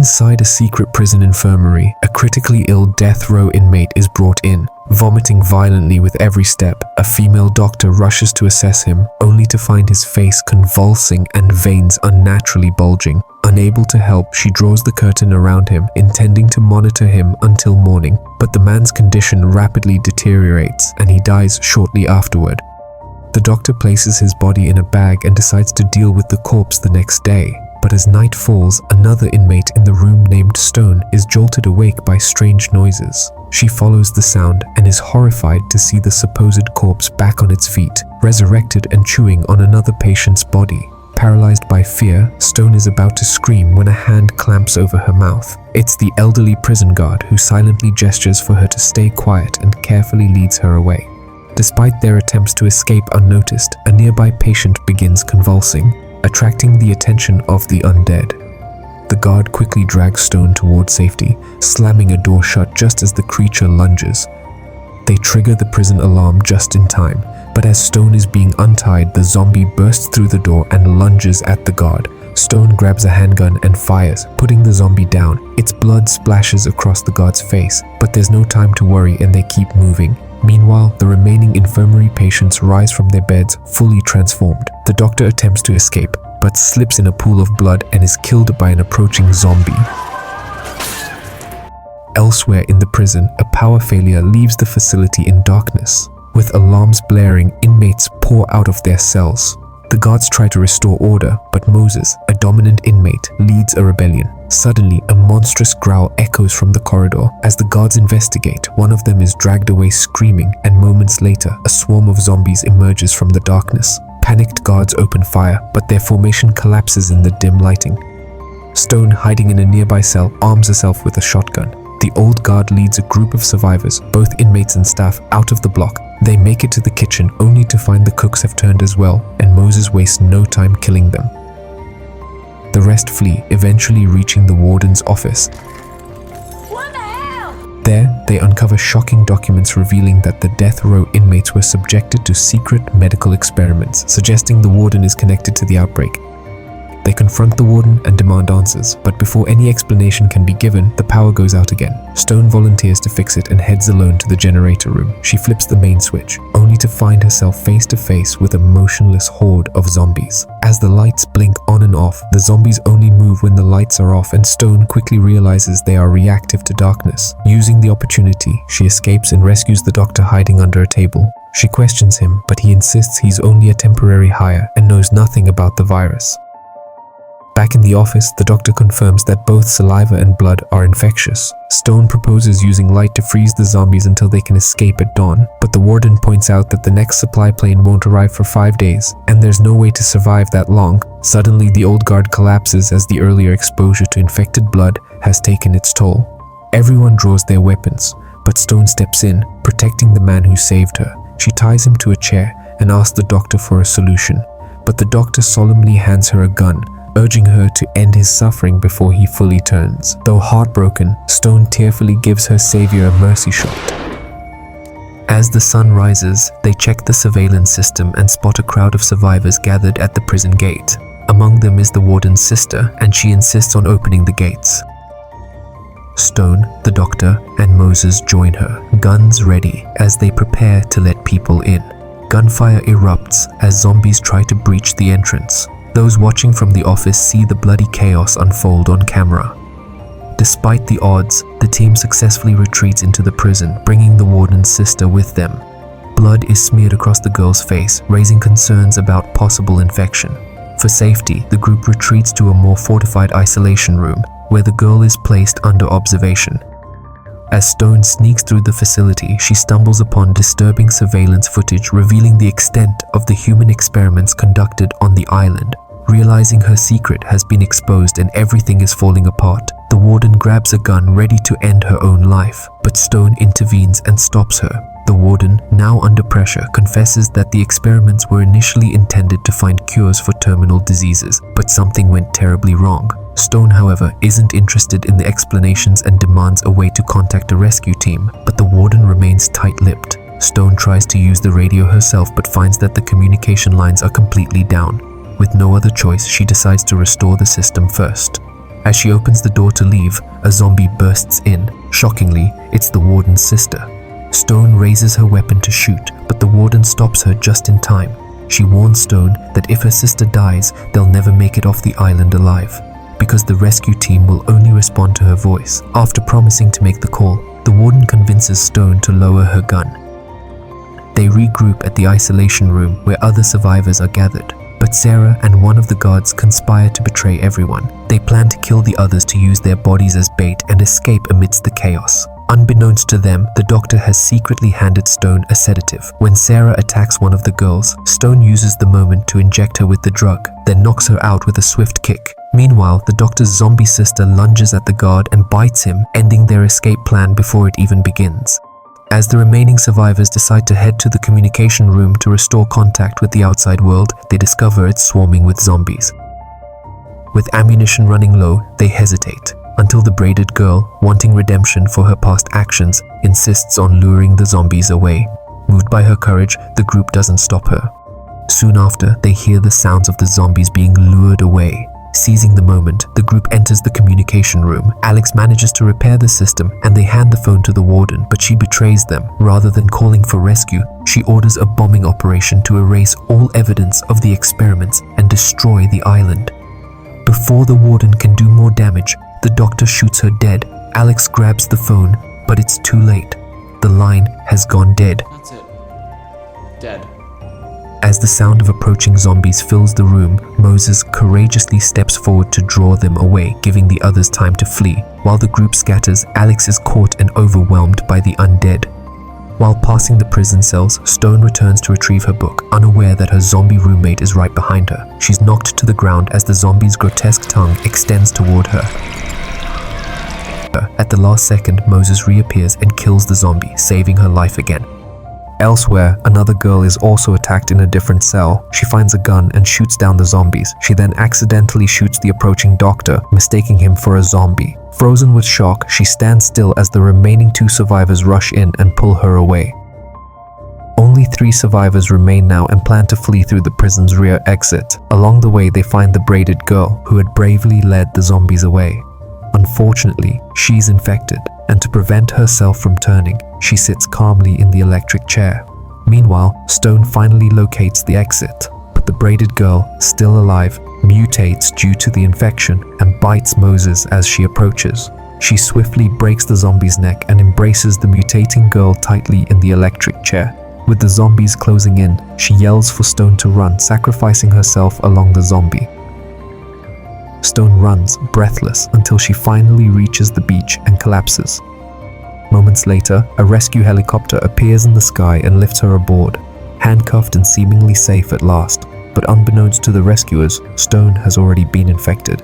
Inside a secret prison infirmary, a critically ill death row inmate is brought in. Vomiting violently with every step, a female doctor rushes to assess him, only to find his face convulsing and veins unnaturally bulging. Unable to help, she draws the curtain around him, intending to monitor him until morning. But the man's condition rapidly deteriorates, and he dies shortly afterward. The doctor places his body in a bag and decides to deal with the corpse the next day. But as night falls, another inmate in the room named Stone is jolted awake by strange noises. She follows the sound and is horrified to see the supposed corpse back on its feet, resurrected and chewing on another patient's body. Paralyzed by fear, Stone is about to scream when a hand clamps over her mouth. It's the elderly prison guard who silently gestures for her to stay quiet and carefully leads her away. Despite their attempts to escape unnoticed, a nearby patient begins convulsing, attracting the attention of the undead. The guard quickly drags Stone toward safety, slamming a door shut just as the creature lunges. They trigger the prison alarm just in time, but as Stone is being untied, the zombie bursts through the door and lunges at the guard. Stone grabs a handgun and fires, putting the zombie down. Its blood splashes across the guard's face, but there's no time to worry and they keep moving. Meanwhile, the remaining infirmary patients rise from their beds, fully transformed. The doctor attempts to escape, but slips in a pool of blood and is killed by an approaching zombie. Elsewhere in the prison, a power failure leaves the facility in darkness. With alarms blaring, inmates pour out of their cells. The guards try to restore order, but Moses, a dominant inmate, leads a rebellion. Suddenly, a monstrous growl echoes from the corridor. As the guards investigate, one of them is dragged away screaming, and moments later, a swarm of zombies emerges from the darkness. Panicked guards open fire, but their formation collapses in the dim lighting. Stone, hiding in a nearby cell, arms herself with a shotgun. The old guard leads a group of survivors, both inmates and staff, out of the block. They make it to the kitchen only to find the cooks have turned as well, and Moses wastes no time killing them. The rest flee, eventually reaching the warden's office. What the hell? There, they uncover shocking documents revealing that the death row inmates were subjected to secret medical experiments, suggesting the warden is connected to the outbreak. They confront the warden and demand answers, but before any explanation can be given, the power goes out again. Stone volunteers to fix it and heads alone to the generator room. She flips the main switch, only to find herself face to face with a motionless horde of zombies. As the lights blink on and off, the zombies only move when the lights are off, and Stone quickly realizes they are reactive to darkness. Using the opportunity, she escapes and rescues the doctor hiding under a table. She questions him, but he insists he's only a temporary hire and knows nothing about the virus. Back in the office, the doctor confirms that both saliva and blood are infectious. Stone proposes using light to freeze the zombies until they can escape at dawn, but the warden points out that the next supply plane won't arrive for 5 days, and there's no way to survive that long. Suddenly, the old guard collapses as the earlier exposure to infected blood has taken its toll. Everyone draws their weapons, but Stone steps in, protecting the man who saved her. She ties him to a chair and asks the doctor for a solution, but the doctor solemnly hands her a gun, urging her to end his suffering before he fully turns. Though heartbroken, Stone tearfully gives her savior a mercy shot. As the sun rises, they check the surveillance system and spot a crowd of survivors gathered at the prison gate. Among them is the warden's sister, and she insists on opening the gates. Stone, the doctor, and Moses join her, guns ready, as they prepare to let people in. Gunfire erupts as zombies try to breach the entrance. Those watching from the office see the bloody chaos unfold on camera. Despite the odds, the team successfully retreats into the prison, bringing the warden's sister with them. Blood is smeared across the girl's face, raising concerns about possible infection. For safety, the group retreats to a more fortified isolation room, where the girl is placed under observation. As Stone sneaks through the facility, she stumbles upon disturbing surveillance footage revealing the extent of the human experiments conducted on the island. Realizing her secret has been exposed and everything is falling apart, the warden grabs a gun ready to end her own life, but Stone intervenes and stops her. The warden, now under pressure, confesses that the experiments were initially intended to find cures for terminal diseases, but something went terribly wrong. Stone, however, isn't interested in the explanations and demands a way to contact a rescue team, but the warden remains tight-lipped. Stone tries to use the radio herself but finds that the communication lines are completely down. With no other choice, she decides to restore the system first. As she opens the door to leave, a zombie bursts in. Shockingly, it's the warden's sister. Stone raises her weapon to shoot, but the warden stops her just in time. She warns Stone that if her sister dies, they'll never make it off the island alive, because the rescue team will only respond to her voice. After promising to make the call, the warden convinces Stone to lower her gun. They regroup at the isolation room where other survivors are gathered, but Sarah and one of the guards conspire to betray everyone. They plan to kill the others to use their bodies as bait and escape amidst the chaos. Unbeknownst to them, the doctor has secretly handed Stone a sedative. When Sarah attacks one of the girls, Stone uses the moment to inject her with the drug, then knocks her out with a swift kick. Meanwhile, the doctor's zombie sister lunges at the guard and bites him, ending their escape plan before it even begins. As the remaining survivors decide to head to the communication room to restore contact with the outside world, they discover it's swarming with zombies. With ammunition running low, they hesitate, until the braided girl, wanting redemption for her past actions, insists on luring the zombies away. Moved by her courage, the group doesn't stop her. Soon after, they hear the sounds of the zombies being lured away. Seizing the moment, the group enters the communication room. Alex manages to repair the system and they hand the phone to the warden, but she betrays them. Rather than calling for rescue, she orders a bombing operation to erase all evidence of the experiments and destroy the island. Before the warden can do more damage, the doctor shoots her dead. Alex grabs the phone, but it's too late. The line has gone dead. That's it. Dead. As the sound of approaching zombies fills the room, Moses courageously steps forward to draw them away, giving the others time to flee. While the group scatters, Alex is caught and overwhelmed by the undead. While passing the prison cells, Stone returns to retrieve her book, unaware that her zombie roommate is right behind her. She's knocked to the ground as the zombie's grotesque tongue extends toward her. At the last second, Moses reappears and kills the zombie, saving her life again. Elsewhere, another girl is also attacked in a different cell. She finds a gun and shoots down the zombies. She then accidentally shoots the approaching doctor, mistaking him for a zombie. Frozen with shock, she stands still as the remaining 2 survivors rush in and pull her away. Only 3 survivors remain now and plan to flee through the prison's rear exit. Along the way, they find the braided girl who had bravely led the zombies away. Unfortunately, she's infected, and to prevent herself from turning, she sits calmly in the electric chair. Meanwhile, Stone finally locates the exit, but the braided girl, still alive, mutates due to the infection and bites Moses as she approaches. She swiftly breaks the zombie's neck and embraces the mutating girl tightly in the electric chair. With the zombies closing in, she yells for Stone to run, sacrificing herself along the zombie. Stone runs, breathless, until she finally reaches the beach and collapses. Moments later, a rescue helicopter appears in the sky and lifts her aboard, handcuffed and seemingly safe at last. But unbeknownst to the rescuers, Stone has already been infected.